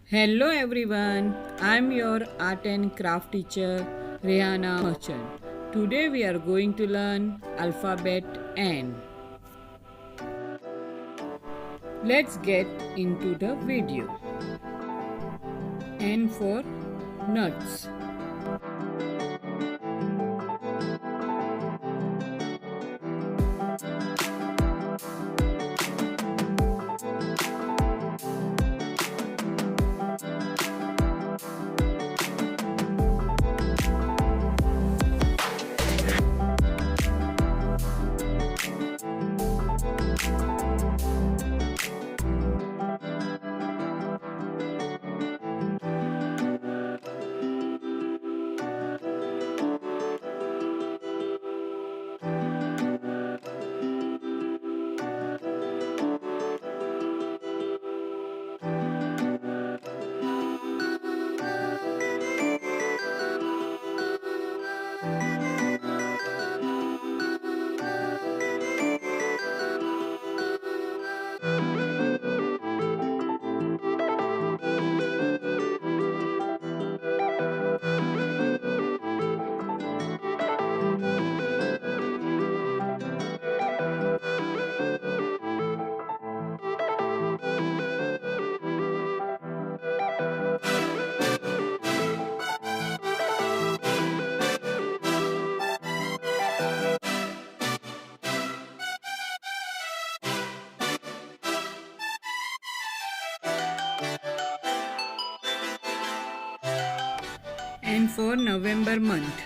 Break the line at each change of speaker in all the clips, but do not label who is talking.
Hello everyone, I'm your art and craft teacher Rehana Merchant. Today we are going to learn alphabet N. Let's get into the video. N for nuts. N for November month.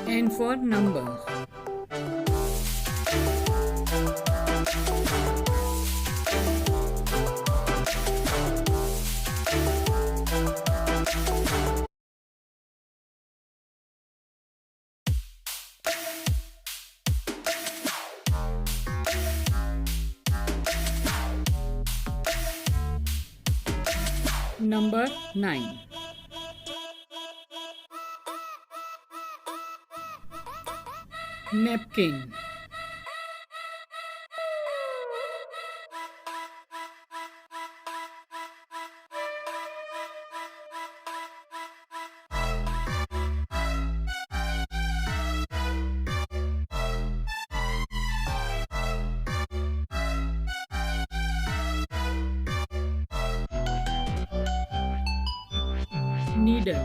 N for numbers. Number 9. Napkin. Needle.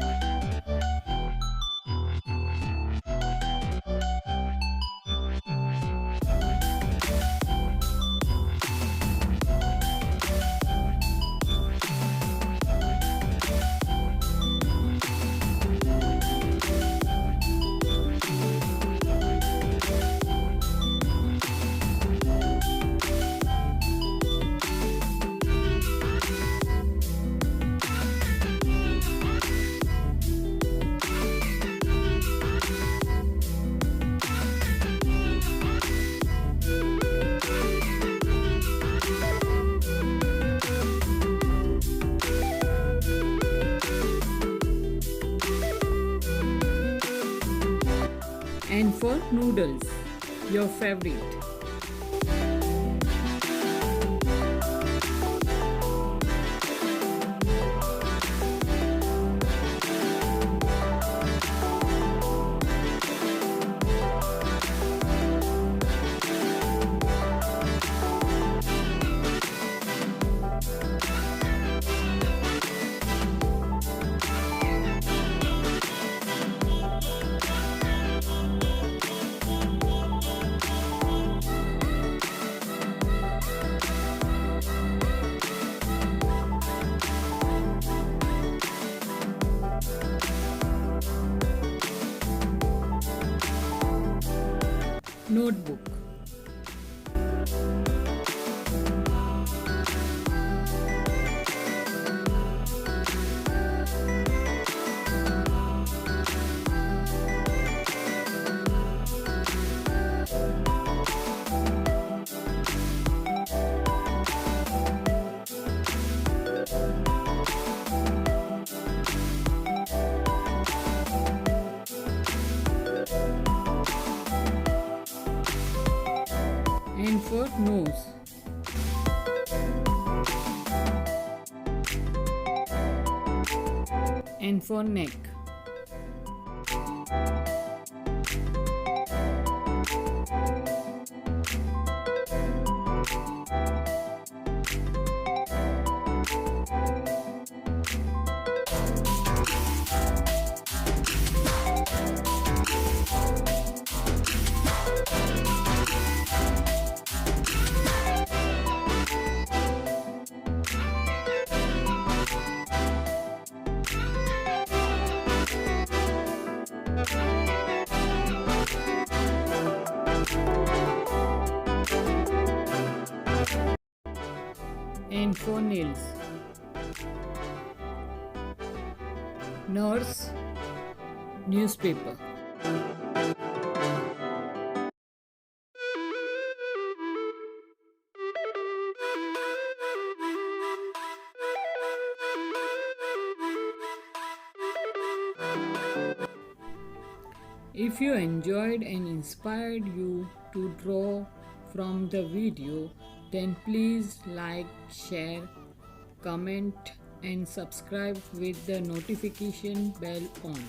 And for noodles, your favorite. Notebook. nose. And for neck. And for nails. Nurse newspaper. If you enjoyed and inspired you to draw from the video, then please like, share, comment and subscribe with the notification bell on.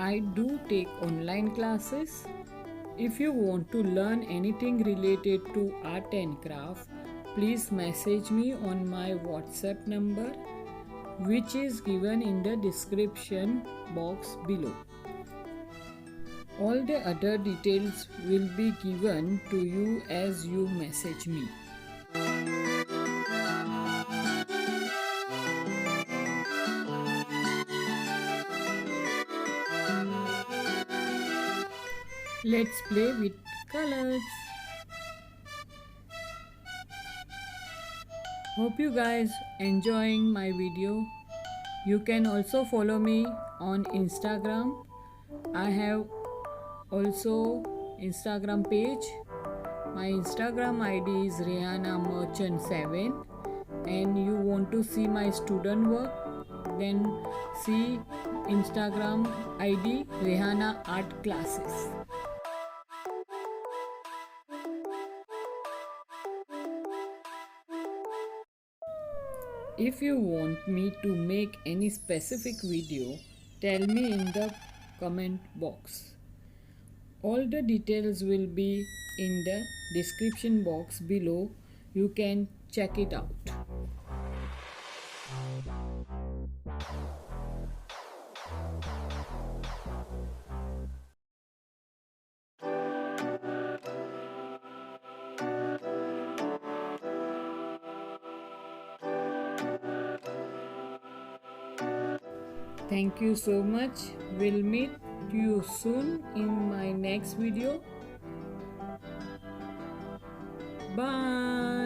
I do take online classes. If you want to learn anything related to art and craft, please message me on my WhatsApp number, which is given in the description box below. All the other details will be given to you as you message me. Let's play with colors. Hope you guys enjoying my video. You can also follow me on Instagram. I have also Instagram page. My Instagram ID is Rihanna Merchant 7, and you want to see my student work, then see Instagram ID Rihanna Art Classes. If you want me to make any specific video, tell me in the comment box. All the details will be in the description box below. You can check it out. Thank you so much. We'll meet you soon in my next video. Bye.